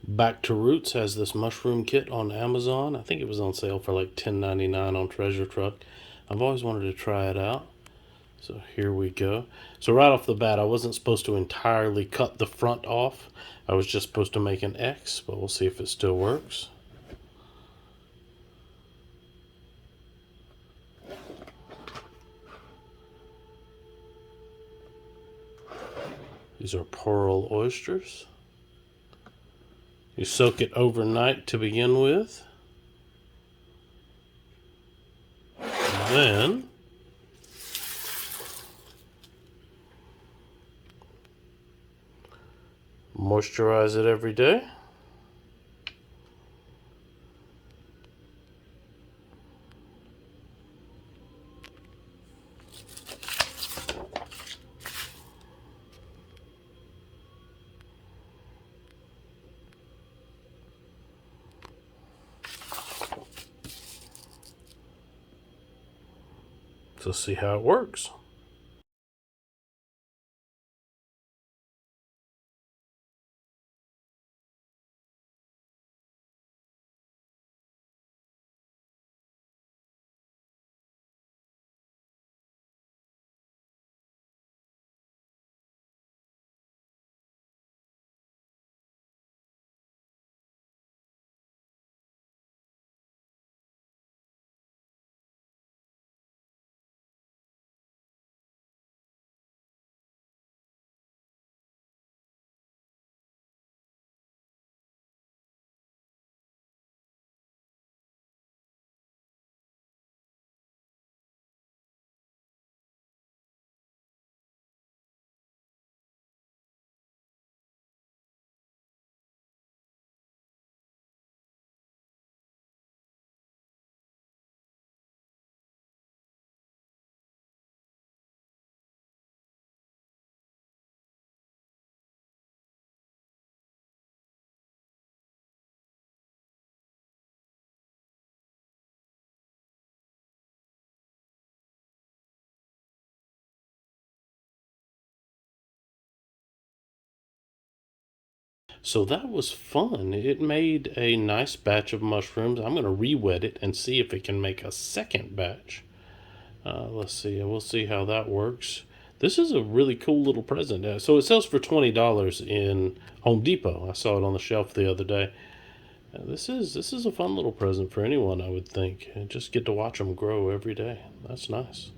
Back to Roots has this mushroom kit on Amazon. I think it was on sale for like $10.99 on Treasure Truck. I've always wanted to try it out. So here we go. So right off the bat, I wasn't supposed to entirely cut the front off. I was just supposed to make an X, but we'll see if it still works. These are pearl oysters. You soak it overnight to begin with. Then moisturize it every day. So see how it works. So that was fun. It made a nice batch of mushrooms. I'm going to re-wet it and see if it can make a second batch. Let's see. We'll see how that works. This is a really cool little present. So it sells for $20 in Home Depot. I saw it on the shelf the other day. This is a fun little present for anyone, I would think. And just get to watch them grow every day. That's nice.